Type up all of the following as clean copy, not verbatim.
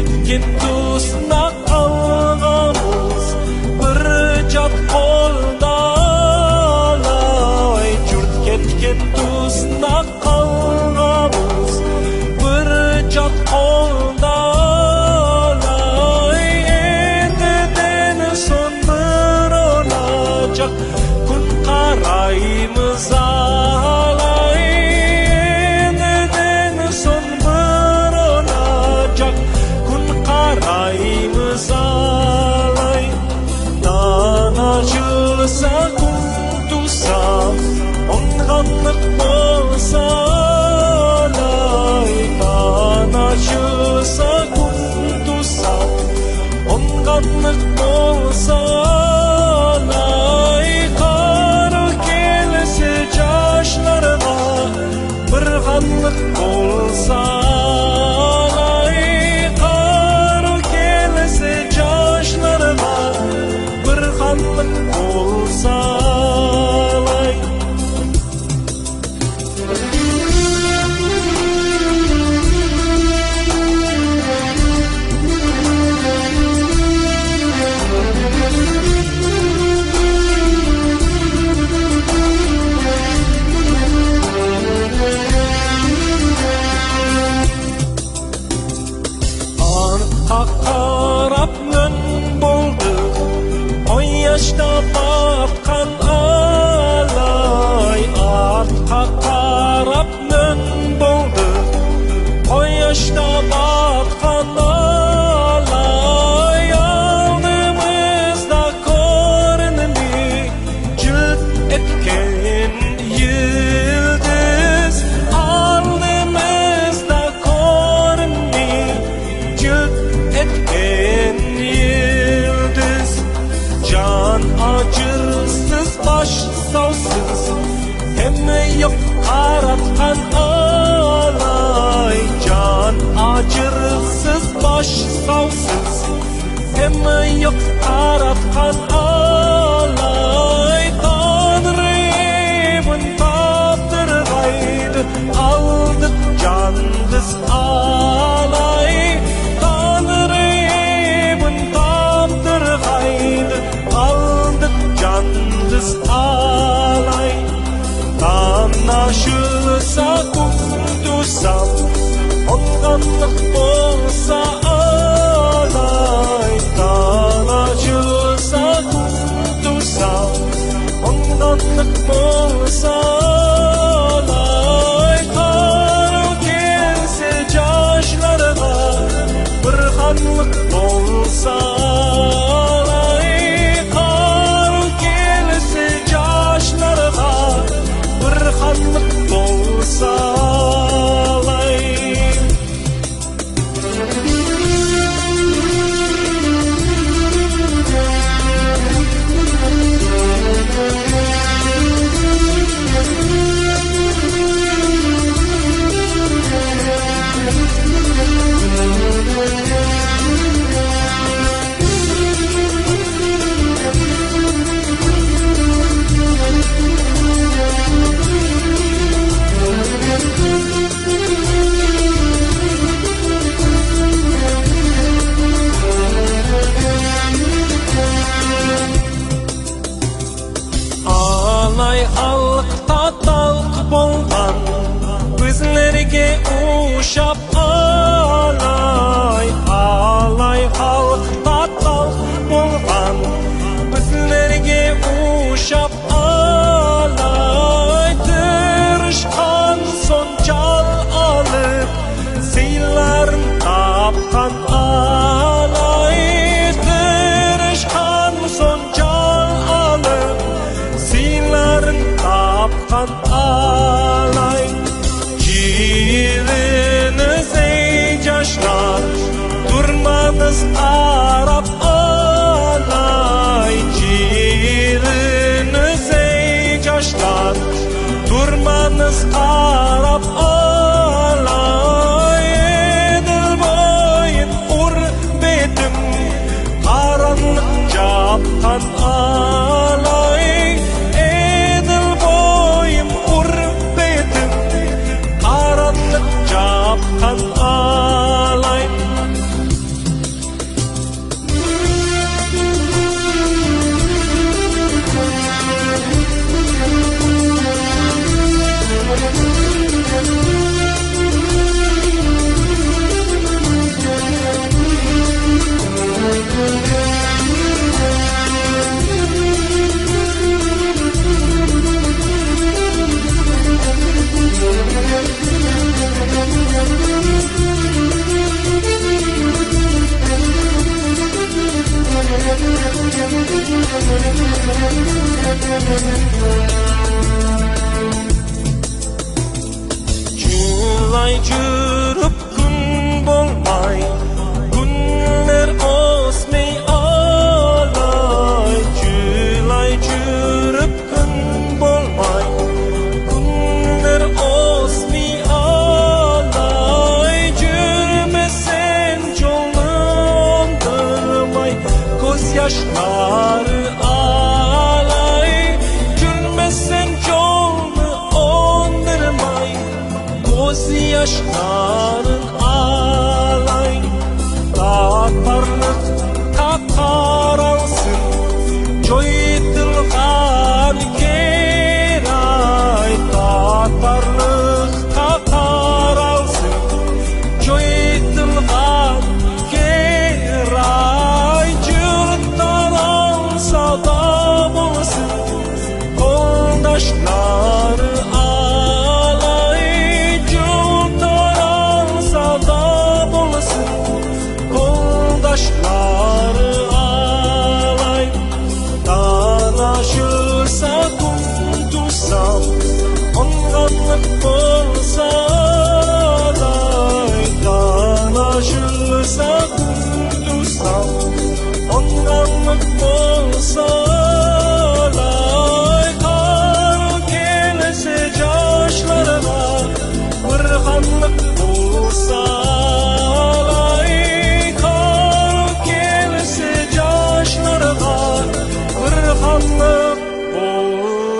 ketken do'stna qolganmiz bir jot qo'lda loy jurt ketken do'stna qolganmiz bir jot qo'lda loy endidan so'ng bir olajak kun qaraymiz alay endidan so'ng bir olajak kun qaraymiz alay danajılsa kun tusa onganlık bolsa alay danajılsa kun tusa onganlık bolsa alay kar kelse yaşlarına bir ganlık bolsa alay kar kelse yaşlarına bir ganlık bolsa alay Arka qarap mön boldu oy yaşta batkan alay arka qarap mön boldu oy yaşta batkan alay aldığımızda görünümü cüt etken yıldız aldığımızda görünümü cüt etken yıldız can acırsız baş savsız hem yok aratkan alay can acırsız baş savsız hem yok aratkan alay Tanrı'nın taptırgaydı aldık canımız alay Tanrı'nın taptırgaydı aldık canımız alay Tanışılsa kundusam onganlık bolsa alay Tanışılsa kundusam onganlık bolsa alay kar kelse yaşlarına bir ganlık bolsa alay kar kelse yaşlarına bir ganlık bolsa alay Alay halkta talk bolgan bizlerge uşap alay alay halkta talk bolgan bizlerge uşap alay tırışkan son çal alıp seylerin tapkan alay tırışkan son çal alıp seylerin tapkan alay Ciğerinize yaşlar durmanız Arap alay Ciğerinize yaşlar durmanız Arap alay Edil boyun urbetim karanlık captan alay Edil boyum urbetim karanlık captan alay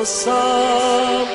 olsam.